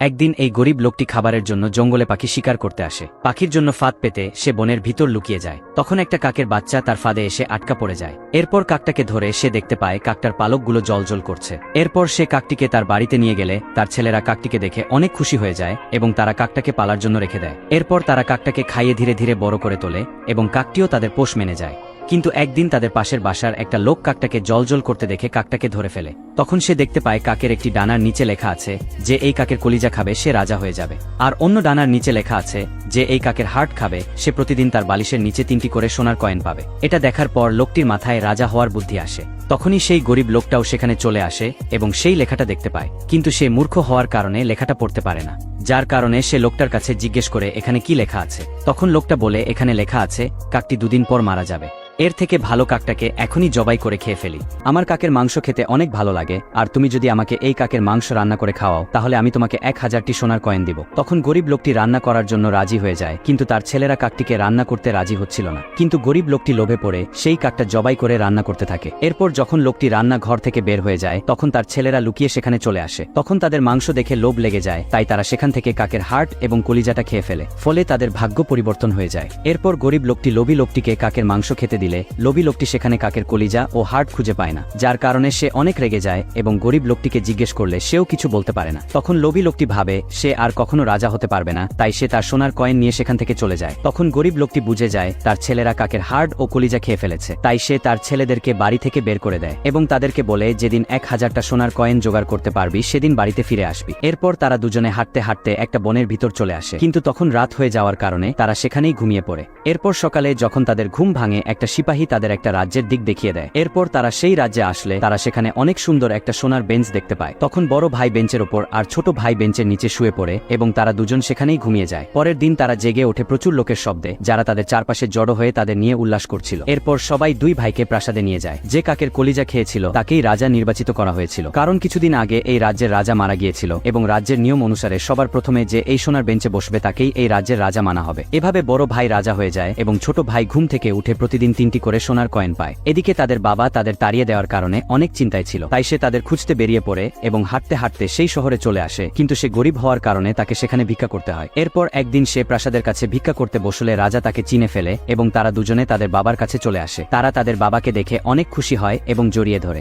একদিন এই গরিব লোকটি খাবারের জন্য জঙ্গলে পাখি শিকার করতে আসে। পাখির জন্য ফাঁদ পেতে সে বনের ভিতর লুকিয়ে যায়। তখন একটা কাকের বাচ্চা তার ফাঁদে এসে আটকা পড়ে যায়। এরপর কাকটাকে ধরে সে দেখতে পায় কাকটার পালকগুলো জ্বলজ্বল করছে। এরপর সে কাকটিকে তার বাড়িতে নিয়ে গেলে তার ছেলেরা কাকটিকে দেখে অনেক খুশি হয়ে যায় এবং তারা কাকটাকে পালার জন্য রেখে দেয়। এরপর তারা কাকটাকে খাইয়ে ধীরে ধীরে বড় করে তোলে এবং কাকটিও তাদের পোষ মেনে যায়। কিন্তু একদিন তাদের পাশের বাসার একটা লোক কাকটাকে জলজল করতে দেখে কাকটাকে ধরে ফেলে। তখন সে দেখতে পায় কাকের একটি ডানার নিচে লেখা আছে যে এই কাকের কলিজা খাবে সে রাজা হয়ে যাবে, আর অন্য ডানার নিচে লেখা আছে যে এই কাকের হার্ট খাবে সে প্রতিদিন তার বালিশের নিচে 3টি করে সোনার কয়েন পাবে। এটা দেখার পর লোকটির মাথায় রাজা হওয়ার বুদ্ধি আসে। তখনই সেই গরিব লোকটাও সেখানে চলে আসে এবং সেই লেখাটা দেখতে পায়, কিন্তু সে মূর্খ হওয়ার কারণে লেখাটা পড়তে পারে না, যার কারণে সে লোকটার কাছে জিজ্ঞেস করে এখানে কি লেখা আছে। তখন লোকটা বলে এখানে লেখা আছে কাকটি 2 দিন পর মারা যাবে, এর থেকে ভালো কাকটাকে এখনই জবাই করে খেয়ে ফেলি। আমার কাকের মাংস খেতে অনেক ভালো লাগে, আর তুমি যদি আমাকে এই কাকের মাংস রান্না করে খাওয়াও তাহলে আমি তোমাকে 1000টি সোনার কয়েন দিব। তখন গরিব লোকটি রান্না করার জন্য রাজি হয়ে যায়, কিন্তু তার ছেলেরা কাকটিকে রান্না করতে রাজি হচ্ছিল না। কিন্তু গরিব লোকটি লোভে পড়ে সেই কাকটা জবাই করে রান্না করতে থাকে। এরপর যখন লোকটি রান্না ঘর থেকে বের হয়ে যায় তখন তার ছেলেরা লুকিয়ে সেখানে চলে আসে। তখন তাদের মাংস দেখে লোভ লেগে যায়, তাই তারা সেখান থেকে কাকের হার্ট এবং কলিজাটা খেয়ে ফেলে। ফলে তাদের ভাগ্য পরিবর্তন হয়ে যায়। এরপর গরিব লোকটি লোভী লোকটিকে কাকের মাংস খেতে দিলে লোভী লোকটি সেখানে কাকের কলিজা ও হার্ট খুঁজে পায় না, যার কারণে সে অনেক রেগে যায় এবং গরিব লোকটিকে জিজ্ঞেস করলে সেও কিছু বলতে পারে না। তখন লোভী লোকটি ভাবে সে আর কখনো রাজা হতে পারবে না, তাই সে তার সোনার কয়েন নিয়ে সেখান থেকে চলে যায়। তখন গরিব লোকটি বুঝে যায় তার ছেলেরা কাকের হার্ট ও কলিজা খেয়ে ফেলেছে, তাই সে তার ছেলেদেরকে বাড়ি থেকে বের করে দেয় এবং তাদেরকে বলে যেদিন 1000টা সোনার কয়েন জোগাড় করতে পারবি সেদিন বাড়িতে ফিরে আসবি। এরপর তারা দুজনে হাঁটতে হাঁটতে একটা বনের ভিতর চলে আসে, কিন্তু তখন রাত হয়ে যাওয়ার কারণে তারা সেখানেই ঘুমিয়ে পড়ে। এরপর সকালে যখন তাদের ঘুম ভাঙে একটা সিপাহী তাদের একটা রাজ্যের দিক দেখিয়ে দেয়। এরপর তারা সেই রাজ্যে আসলে তারা সেখানে অনেক সুন্দর একটা সোনার বেঞ্চ দেখতে পায়। তখন বড় ভাই বেঞ্চের ওপর আর ছোট ভাই বেঞ্চের নিচে শুয়ে পড়ে এবং তারা দুজন সেখানেই ঘুমিয়ে যায়। পরের দিন তারা জেগে ওঠে প্রচুর লোকের শব্দে, যারা তাদের চারপাশে জড়ো হয়ে তাদের নিয়ে উল্লাস করছিল। এরপর সবাই 2 ভাইকে প্রাসাদে নিয়ে যায়। যে কাকের কলিজা খেয়েছিল তাকেই রাজা নির্বাচিত করা হয়েছিল, কারণ কিছুদিন আগে এই রাজ্যের রাজা মারা গিয়েছিল এবং রাজ্যের নিয়ম অনুসারে সবার প্রথমে যে এই সোনার বেঞ্চে বসবে তাকেই এই রাজ্যের রাজা মানা হবে। এভাবে বড় ভাই রাজা হয়ে যায় এবং ছোট ভাই ঘুম থেকে উঠে প্রতিদিন 3টি করে সোনার কয়েন পায়। এদিকে তাদের বাবা তাদের তাড়িয়ে দেওয়ার কারণে অনেক চিন্তায় ছিল, তাই সে তাদের খুঁজতে বেরিয়ে পড়ে এবং হাঁটতে হাঁটতে সেই শহরে চলে আসে, কিন্তু সে গরিব হওয়ার কারণে তাকে সেখানে ভিক্ষা করতে হয়। এরপর একদিন সে প্রাসাদের কাছে ভিক্ষা করতে বসলে রাজা তাকে চিনে ফেলে এবং তারা দুজনে তাদের বাবার কাছে চলে আসে। তারা তাদের বাবাকে দেখে অনেক খুশি হয় এবং জড়িয়ে ধরে।